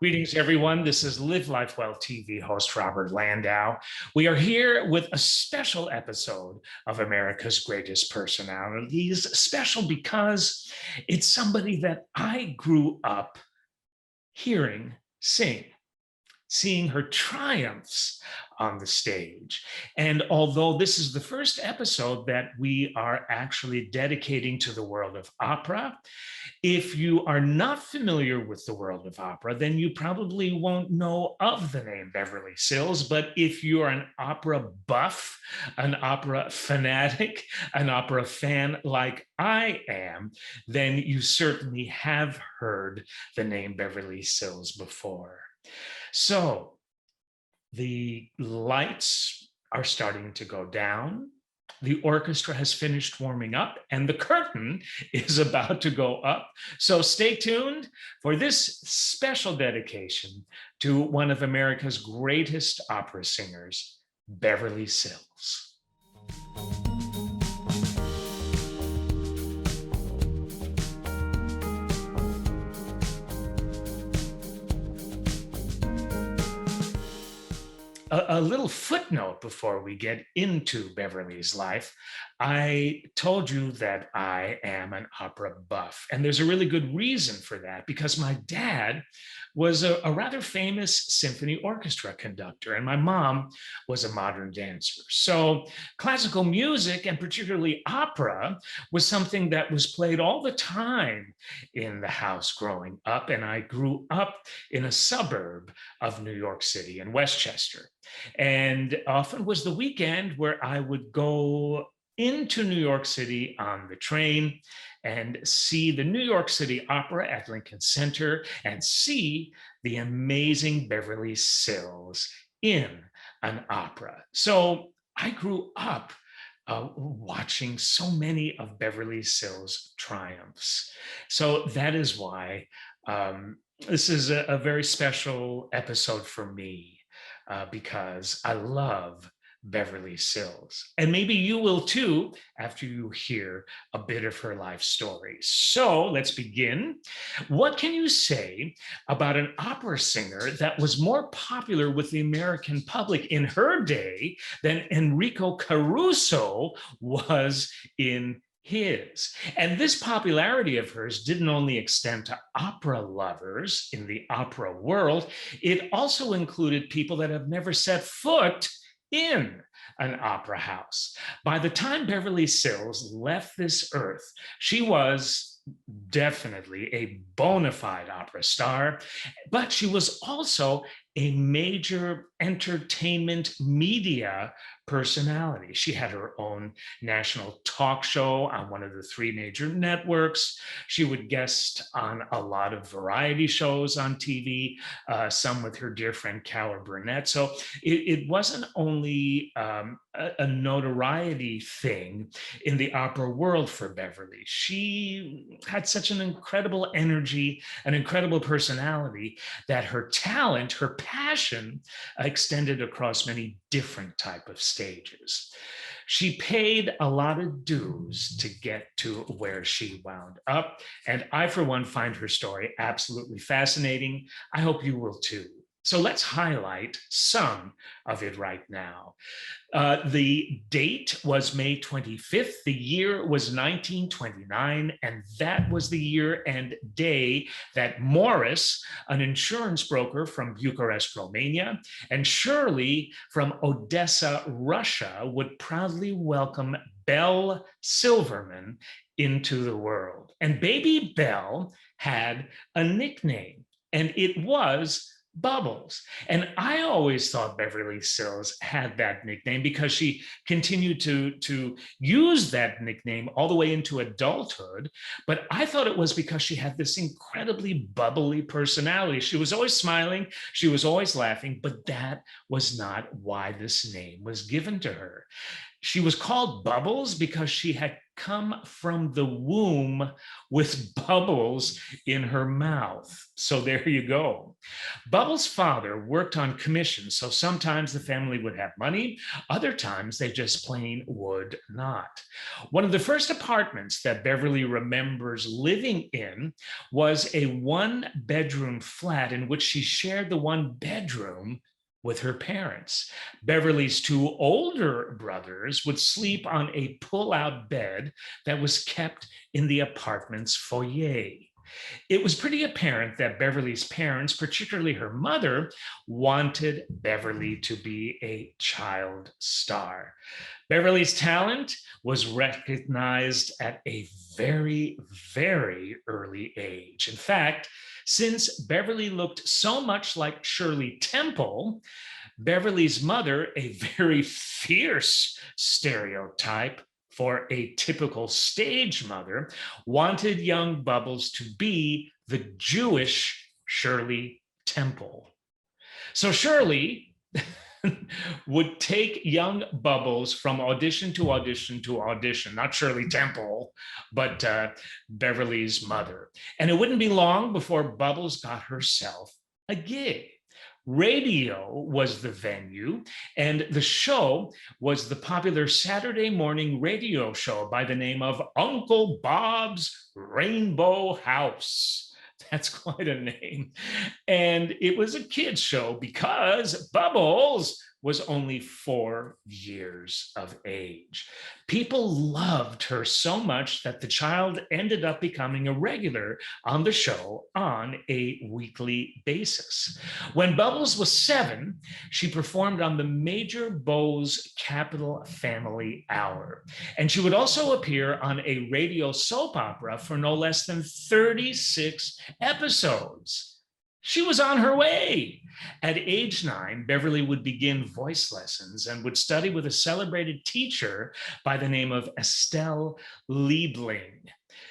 Greetings, everyone. This is Live Life Well TV host Robert Landau. We are here with a special episode of America's Greatest Personalities. Special because it's somebody that I grew up hearing sing, seeing her triumphs on the stage. And although this is the first episode that we are actually dedicating to the world of opera, if you are not familiar with the world of opera, then you probably won't know of the name Beverly Sills. But if you are an opera buff, an opera fanatic, an opera fan like I am, then you certainly have heard the name Beverly Sills before. So the lights are starting to go down. The orchestra has finished warming up and the curtain is about to go up. So stay tuned for this special dedication to one of America's greatest opera singers, Beverly Sills. A little footnote before we get into Beverly's life. I told you that I am an opera buff, and there's a really good reason for that, because my dad was a rather famous symphony orchestra conductor, and my mom was a modern dancer. So classical music, and particularly opera, was something that was played all the time in the house growing up, and I grew up in a suburb of New York City in Westchester. And often was the weekend where I would go into New York City on the train and see the New York City Opera at Lincoln Center and see the amazing Beverly Sills in an opera. So I grew up watching so many of Beverly Sills' triumphs. So that is why this is a very special episode for me. Because I love Beverly Sills. And maybe you will too after you hear a bit of her life story. So let's begin. What can you say about an opera singer that was more popular with the American public in her day than Enrico Caruso was in his? And this popularity of hers didn't only extend to opera lovers in the opera world, it also included people that have never set foot in an opera house. By the time Beverly Sills left this earth, she was definitely a bona fide opera star, but she was also a major entertainment media personality. She had her own national talk show on one of the three major networks. She would guest on a lot of variety shows on TV, some with her dear friend Carol Burnett. So it wasn't only a notoriety thing in the opera world for Beverly. She had such an incredible energy, an incredible personality, that her talent, her passion extended across many different type of stages. She paid a lot of dues to get to where she wound up, and I, for one, find her story absolutely fascinating. I hope you will too. So let's highlight some of it right now. The date was May 25th. The year was 1929, and that was the year and day that Morris, an insurance broker from Bucharest, Romania, and Shirley from Odessa, Russia, would proudly welcome Belle Silverman into the world. And baby Belle had a nickname, and it was Bubbles. And I always thought Beverly Sills had that nickname because she continued to use that nickname all the way into adulthood. But I thought it was because she had this incredibly bubbly personality. She was always smiling, she was always laughing, but that was not why this name was given to her. She was called Bubbles because she had come from the womb with Bubbles in her mouth. So there you go. Bubbles' father worked on commission, so sometimes the family would have money, other times they just plain would not. One of the first apartments that Beverly remembers living in was a one-bedroom flat in which she shared the one bedroom with her parents. Beverly's two older brothers would sleep on a pull-out bed that was kept in the apartment's foyer. It was pretty apparent that Beverly's parents, particularly her mother, wanted Beverly to be a child star. Beverly's talent was recognized at a very, very early age. In fact, since Beverly looked so much like Shirley Temple, Beverly's mother, a very fierce stereotype for a typical stage mother, wanted young Bubbles to be the Jewish Shirley Temple. So Shirley would take young Bubbles from audition to audition to audition, not Shirley Temple, but Beverly's mother. And it wouldn't be long before Bubbles got herself a gig. Radio was the venue, and the show was the popular Saturday morning radio show by the name of Uncle Bob's Rainbow House. That's quite a name. And it was a kid's show because Bubbles was only 4 years of age. People loved her so much that the child ended up becoming a regular on the show on a weekly basis. When Bubbles was 7, she performed on the Major Bowes Capital Family Hour. And she would also appear on a radio soap opera for no less than 36 episodes. She was on her way. At age 9, Beverly would begin voice lessons and would study with a celebrated teacher by the name of Estelle Liebling.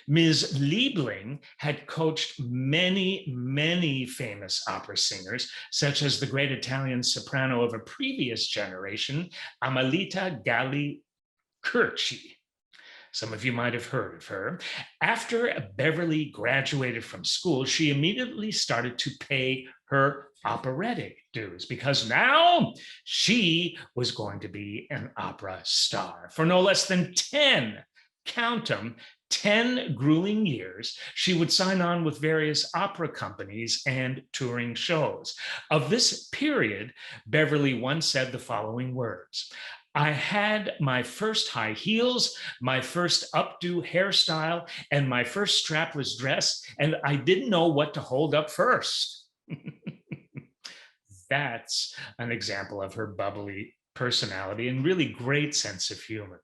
Ms. Liebling had coached many, many famous opera singers, such as the great Italian soprano of a previous generation, Amalita Galli Curci. Some of you might have heard of her. After Beverly graduated from school, she immediately started to pay her operatic dues because now she was going to be an opera star. For no less than 10, count them, 10 grueling years, she would sign on with various opera companies and touring shows. Of this period, Beverly once said the following words: "I had my first high heels, my first updo hairstyle, and my first strapless dress, and I didn't know what to hold up first." That's an example of her bubbly personality and really great sense of humor.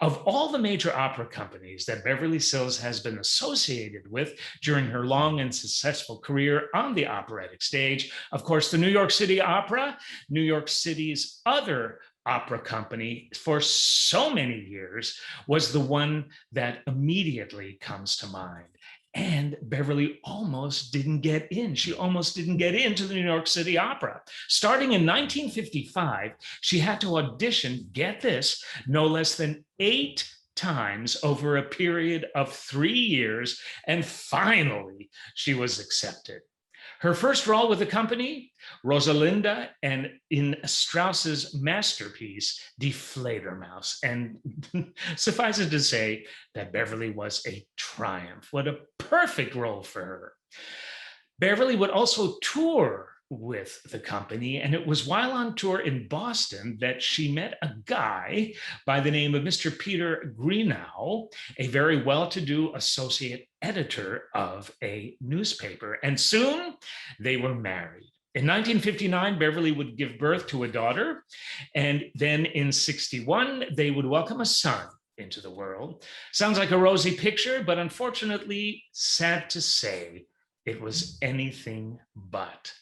Of all the major opera companies that Beverly Sills has been associated with during her long and successful career on the operatic stage, of course, the New York City Opera, New York City's other opera company for so many years, was the one that immediately comes to mind. And Beverly almost didn't get in. She almost didn't get into the New York City Opera. Starting in 1955, she had to audition, get this, no less than 8 times over a period of 3 years, and finally she was accepted. Her first role with the company, Rosalinda, and in Strauss's masterpiece, Die Fledermaus. And suffice it to say that Beverly was a triumph. What a perfect role for her. Beverly would also tour with the company, and it was while on tour in Boston that she met a guy by the name of Mr. Peter Greenough, a very well-to-do associate editor of a newspaper, and soon they were married. In 1959, Beverly would give birth to a daughter, and then in 61, they would welcome a son into the world. Sounds like a rosy picture, but unfortunately, sad to say, it was anything but.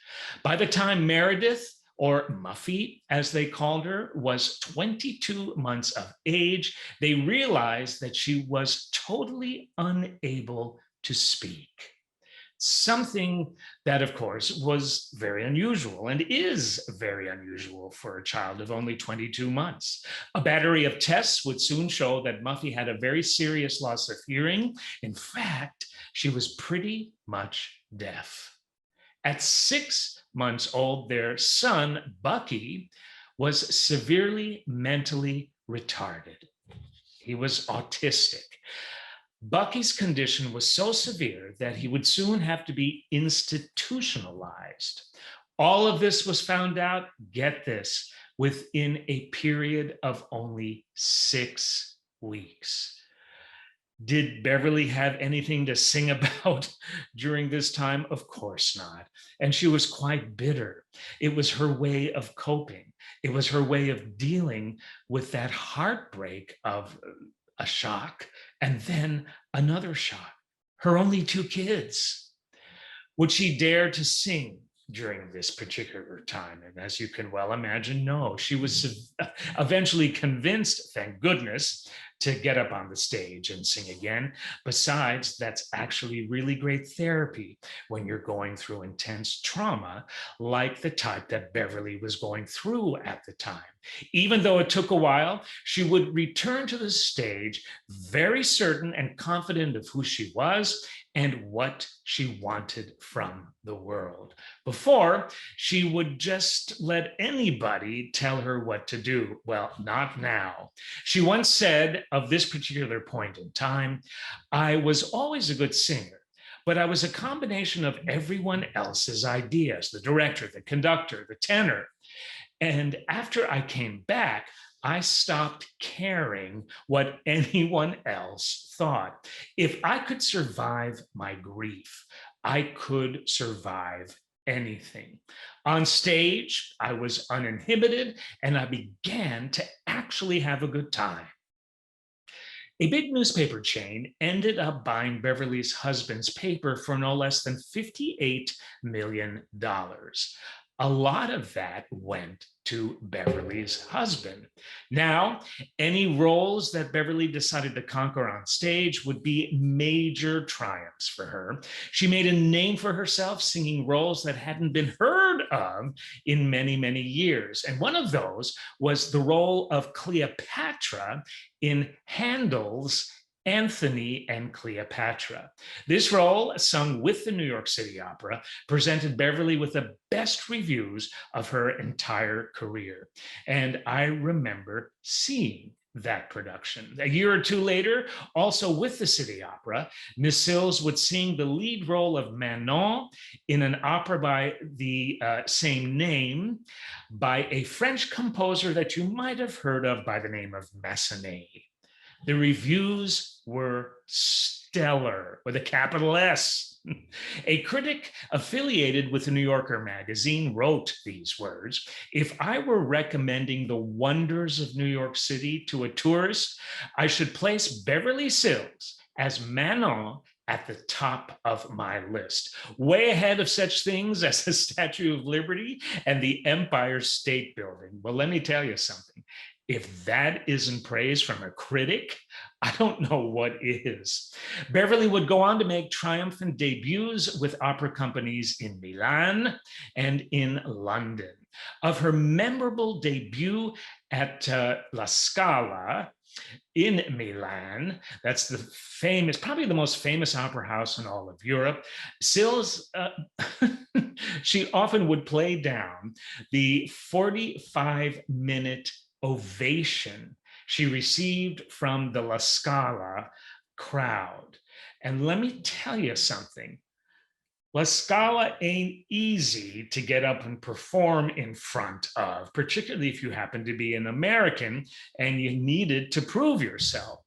By the time Meredith, or Muffy, as they called her, was 22 months of age, they realized that she was totally unable to speak. something that, of course, was very unusual and is very unusual for a child of only 22 months. A battery of tests would soon show that Muffy had a very serious loss of hearing. In fact, she was pretty much deaf. At 6 months old, their son, Bucky, was severely mentally retarded. He was autistic. Bucky's condition was so severe that he would soon have to be institutionalized. All of this was found out, get this, within a period of only 6 weeks. Did Beverly have anything to sing about during this time? Of course not. And she was quite bitter. It was her way of coping. It was her way of dealing with that heartbreak of a shock and then another shock. Her only 2 kids. Would she dare to sing during this particular time? And as you can well imagine, no. She was eventually convinced, thank goodness, to get up on the stage and sing again. Besides, that's actually really great therapy when you're going through intense trauma, like the type that Beverly was going through at the time. Even though it took a while, she would return to the stage very certain and confident of who she was and what she wanted from the world. Before, she would just let anybody tell her what to do. Well, not now. She once said of this particular point in time, "I was always a good singer, but I was a combination of everyone else's ideas, the director, the conductor, the tenor. And after I came back, I stopped caring what anyone else thought. If I could survive my grief, I could survive anything. On stage, I was uninhibited and I began to actually have a good time." A big newspaper chain ended up buying Beverly's husband's paper for no less than $58 million. A lot of that went to Beverly's husband. Now, any roles that Beverly decided to conquer on stage would be major triumphs for her. She made a name for herself singing roles that hadn't been heard of in many, many years. And one of those was the role of Cleopatra in Handel's Anthony and Cleopatra. This role, sung with the New York City Opera, presented Beverly with the best reviews of her entire career. And I remember seeing that production. A year or 2 later, also with the City Opera, Miss Sills would sing the lead role of Manon in an opera by the same name by a French composer that you might have heard of by the name of Massenet. The reviews were stellar, with a capital S. A critic affiliated with the New Yorker magazine wrote these words: "If I were recommending the wonders of New York City to a tourist, I should place Beverly Sills as Manon at the top of my list, way ahead of such things as the Statue of Liberty and the Empire State Building." Well, let me tell you something. If that isn't praise from a critic, I don't know what is. Beverly would go on to make triumphant debuts with opera companies in Milan and in London. Of her memorable debut at La Scala in Milan, that's the famous, probably the most famous opera house in all of Europe, Sills, she often would play down the 45-minute ovation she received from the La Scala crowd. And let me tell you something. La Scala ain't easy to get up and perform in front of, particularly if you happen to be an American and you needed to prove yourself.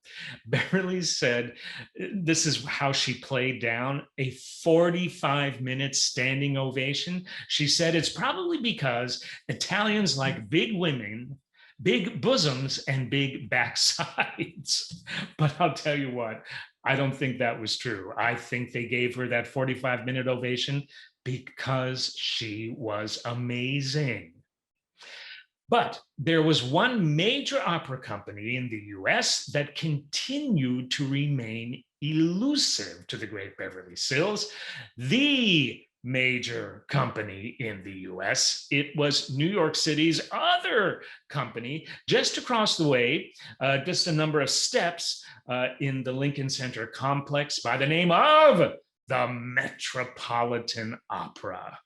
Beverly said this is how she played down a 45-minute standing ovation. She said it's probably because Italians like big women, big bosoms, and big backsides. But I'll tell you what, I don't think that was true. I think they gave her that 45-minute ovation because she was amazing. But there was one major opera company in the US that continued to remain elusive to the great Beverly Sills, the major company in the US. It was New York City's other company just across the way, just a number of steps in the Lincoln Center complex by the name of the Metropolitan Opera.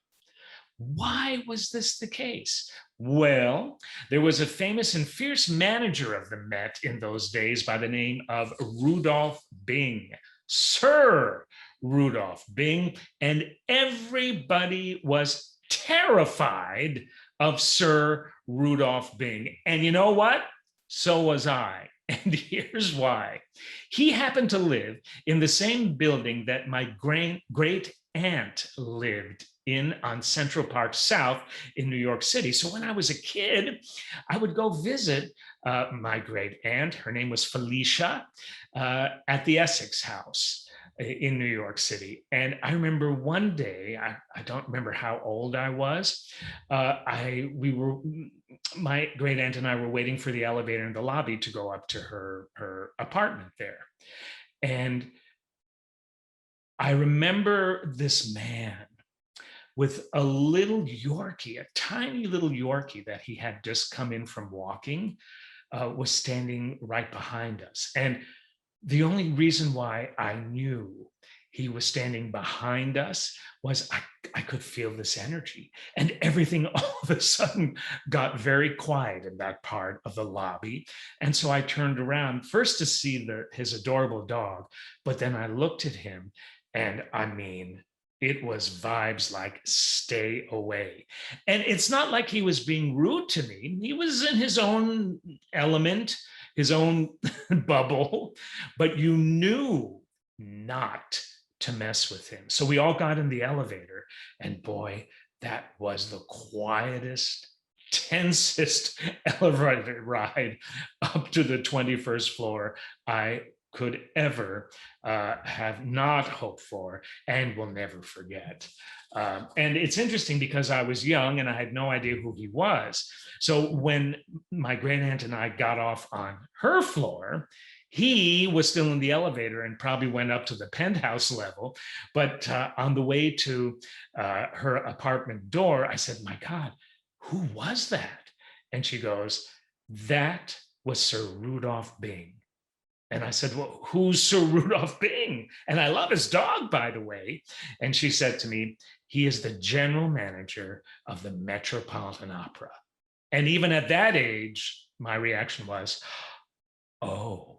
Why was this the case? Well, there was a famous and fierce manager of the Met in those days by the name of Rudolph Bing, Sir Rudolph Bing, and everybody was terrified of Sir Rudolph Bing. And you know what? So was I. And here's why. He happened to live in the same building that my great aunt lived in on Central Park South in New York City. So when I was a kid, I would go visit my great aunt. Her name was Felicia, at the Essex House in New York City. And I remember one day, I don't remember how old I was. My great aunt and I were waiting for the elevator in the lobby to go up to her apartment there. And I remember this man with a little Yorkie, a tiny little Yorkie that he had just come in from walking, was standing right behind us. And the only reason why I knew he was standing behind us was I could feel this energy, and everything all of a sudden got very quiet in that part of the lobby. And so I turned around first to see his adorable dog, but then I looked at him, and I mean, it was vibes like stay away. And it's not like he was being rude to me. He was in his own element, his own bubble, but you knew not to mess with him. So we all got in the elevator, and boy, that was the quietest, tensest elevator ride up to the 21st floor I could ever have not hoped for and will never forget. And it's interesting because I was young and I had no idea who he was. So when my great aunt and I got off on her floor, he was still in the elevator and probably went up to the penthouse level. But on the way to her apartment door, I said, "My God, who was that?" And she goes, "That was Sir Rudolph Bing." And I said, "Well, who's Sir Rudolph Bing? And I love his dog, by the way." And she said to me, "He is the general manager of the Metropolitan Opera." And even at that age, my reaction was, "Oh."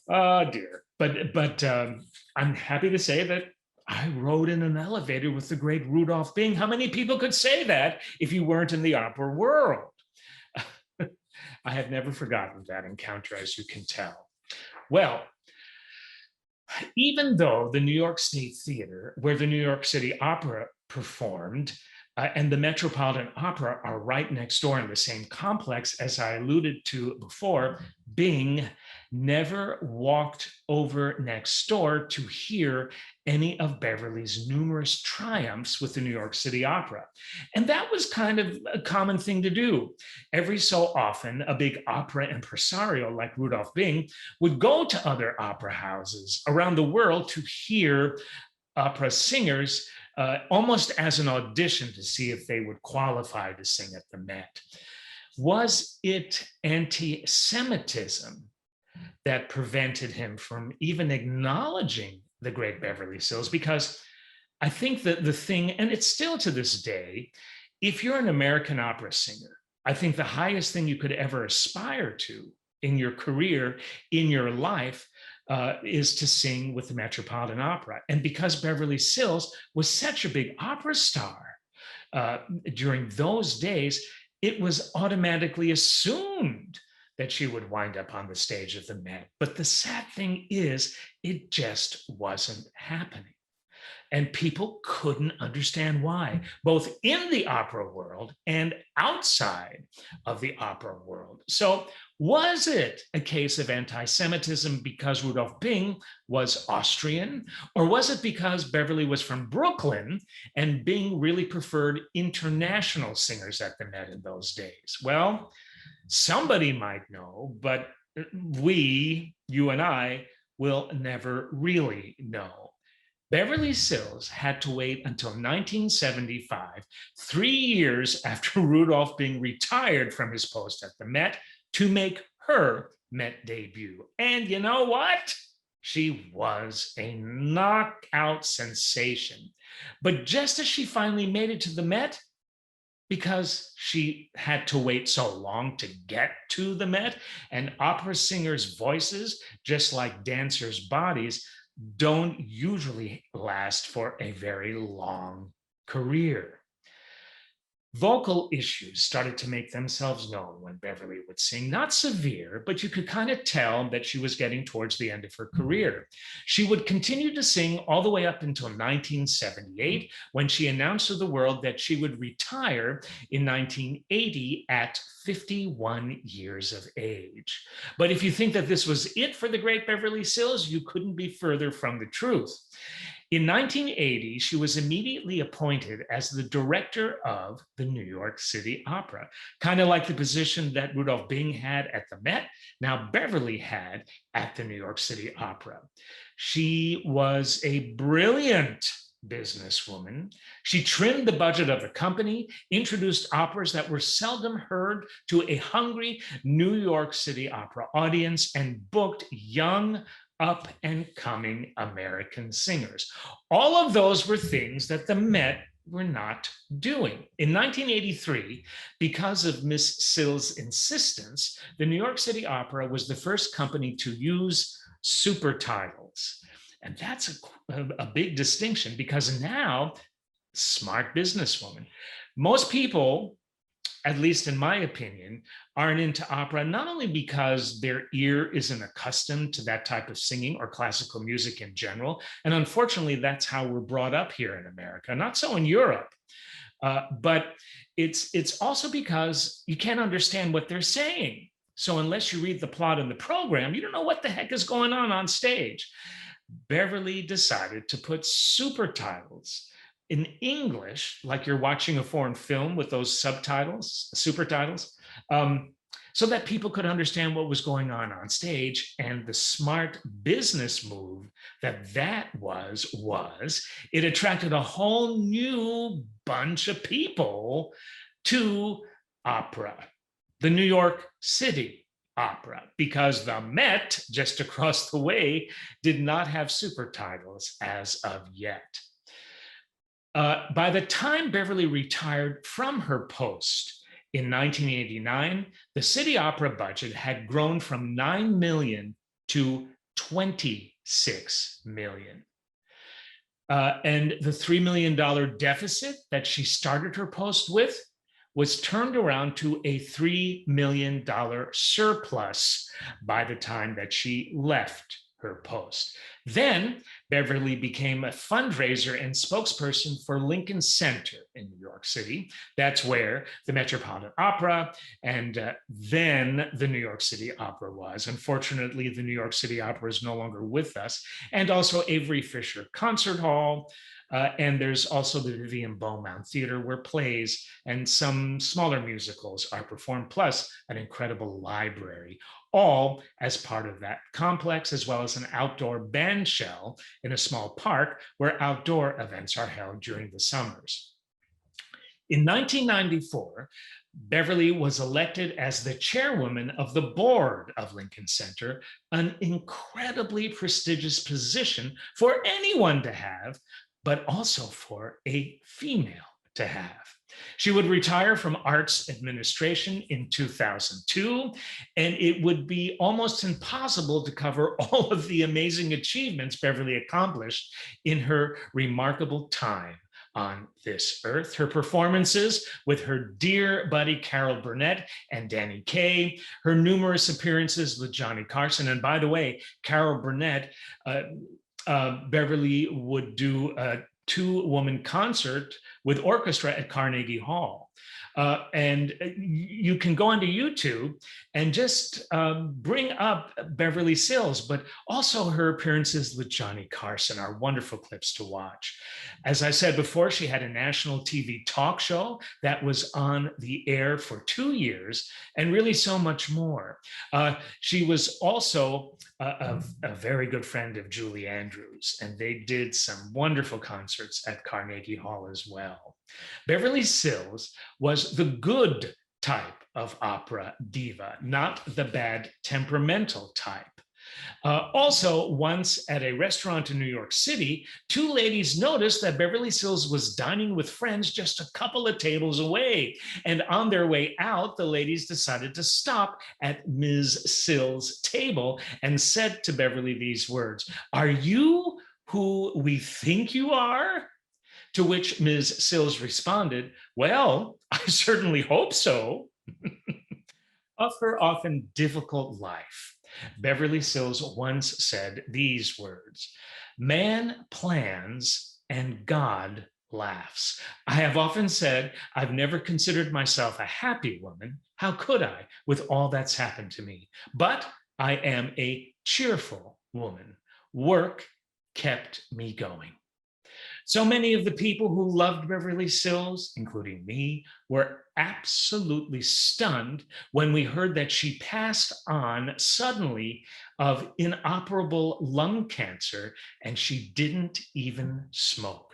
Oh dear. But I'm happy to say that I rode in an elevator with the great Rudolph Bing. How many people could say that if you weren't in the opera world? I have never forgotten that encounter, as you can tell. Well, even though the New York State Theater, where the New York City Opera performed, and the Metropolitan Opera are right next door in the same complex, as I alluded to before, Bing never walked over next door to hear any of Beverly's numerous triumphs with the New York City Opera. And that was kind of a common thing to do. Every so often, a big opera impresario like Rudolph Bing would go to other opera houses around the world to hear opera singers, almost as an audition to see if they would qualify to sing at the Met. Was it anti-Semitism that prevented him from even acknowledging the great Beverly Sills? Because I think that the thing, and it's still to this day, if you're an American opera singer, I think the highest thing you could ever aspire to in your career, in your life, is to sing with the Metropolitan Opera. And because Beverly Sills was such a big opera star during those days, it was automatically assumed that she would wind up on the stage of the Met. But the sad thing is, it just wasn't happening. And people couldn't understand why, both in the opera world and outside of the opera world. So was it a case of anti-Semitism because Rudolph Bing was Austrian, or was it because Beverly was from Brooklyn and Bing really preferred international singers at the Met in those days? Well, somebody might know, but you and I, will never really know. Beverly Sills had to wait until 1975, 3 years after Rudolph Bing retired from his post at the Met, to make her Met debut. And you know what? She was a knockout sensation. But just as she finally made it to the Met, because she had to wait so long to get to the Met, and opera singers' voices, just like dancers' bodies, don't usually last for a very long career. Vocal issues started to make themselves known when Beverly would sing. Not severe, but you could kind of tell that she was getting towards the end of her career. She would continue to sing all the way up until 1978, when she announced to the world that she would retire in 1980 at 51 years of age. But if you think that this was it for the great Beverly Sills, you couldn't be further from the truth. In 1980, she was immediately appointed as the director of the New York City Opera, kind of like the position that Rudolph Bing had at the Met, now Beverly had at the New York City Opera. She was a brilliant businesswoman. She trimmed the budget of the company, introduced operas that were seldom heard to a hungry New York City Opera audience, and booked young, up and coming American singers. All of those were things that the Met were not doing. In 1983, because of Miss Sills' insistence, the New York City Opera was the first company to use super titles. And that's a big distinction, because now, smart businesswoman, most people, at least in my opinion, aren't into opera, not only because their ear isn't accustomed to that type of singing or classical music in general, and unfortunately, that's how we're brought up here in America, not so in Europe, but it's also because you can't understand what they're saying. So unless you read the plot in the program, you don't know what the heck is going on stage. Beverly decided to put super titles in English, like you're watching a foreign film with those subtitles, super titles, so that people could understand what was going on stage. And the smart business move that was it attracted a whole new bunch of people to opera, the New York City Opera, because the Met, just across the way, did not have super titles as of yet. By the time Beverly retired from her post in 1989, the City Opera budget had grown from $9 million to $26 million. And the $3 million deficit that she started her post with was turned around to a $3 million surplus by the time that she left her post. Then Beverly became a fundraiser and spokesperson for Lincoln Center in New York City. That's where the Metropolitan Opera and then the New York City Opera was. Unfortunately, the New York City Opera is no longer with us. And also Avery Fisher Concert Hall. And there's also the Vivian Beaumont Theater, where plays and some smaller musicals are performed, plus an incredible library, all as part of that complex, as well as an outdoor band shell in a small park where outdoor events are held during the summers. In 1994, Beverly was elected as the chairwoman of the board of Lincoln Center, an incredibly prestigious position for anyone to have, but also for a female to have. She would retire from arts administration in 2002, and it would be almost impossible to cover all of the amazing achievements Beverly accomplished in her remarkable time on this earth. Her performances with her dear buddy Carol Burnett and Danny Kaye, her numerous appearances with Johnny Carson, and by the way, Carol Burnett, Beverly would do a two-woman concert with orchestra at Carnegie Hall. And you can go onto YouTube and just bring up Beverly Sills, but also her appearances with Johnny Carson are wonderful clips to watch. As I said before, she had a national TV talk show that was on the air for 2 years, and really so much more. She was also a very good friend of Julie Andrews, and they did some wonderful concerts at Carnegie Hall as well. Beverly Sills was the good type of opera diva, not the bad temperamental type. Also, once at a restaurant in New York City, two ladies noticed that Beverly Sills was dining with friends just a couple of tables away. And on their way out, the ladies decided to stop at Ms. Sills' table and said to Beverly these words, "Are you who we think you are?" To which Ms. Sills responded, "Well, I certainly hope so." Of her often difficult life, Beverly Sills once said these words: "Man plans and God laughs. I have often said I've never considered myself a happy woman. How could I, with all that's happened to me? But I am a cheerful woman. Work kept me going." So many of the people who loved Beverly Sills, including me, were absolutely stunned when we heard that she passed on suddenly of inoperable lung cancer, and she didn't even smoke.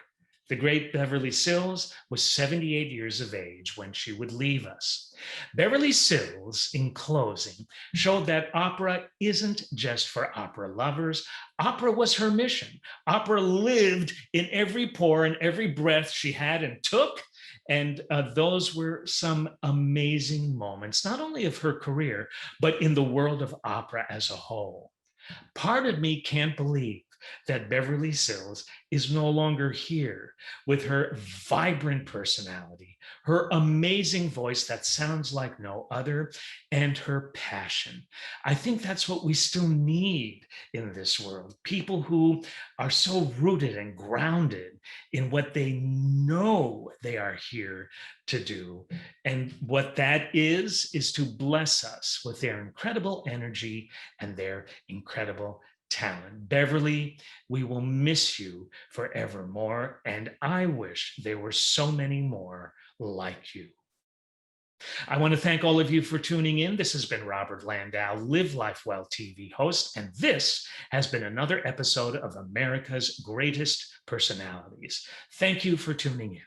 The great Beverly Sills was 78 years of age when she would leave us. Beverly Sills, in closing, showed that opera isn't just for opera lovers. Opera was her mission. Opera lived in every pore and every breath she had and took. And those were some amazing moments, not only of her career, but in the world of opera as a whole. Part of me can't believe that Beverly Sills is no longer here with her vibrant personality, her amazing voice that sounds like no other, and her passion. I think that's what we still need in this world. People who are so rooted and grounded in what they know they are here to do. And what that is to bless us with their incredible energy and their incredible talent. Beverly, we will miss you forevermore, and I wish there were so many more like you. I want to thank all of you for tuning in. This has been Robert Landau, Live Life Well TV host, and this has been another episode of America's Greatest Personalities. Thank you for tuning in.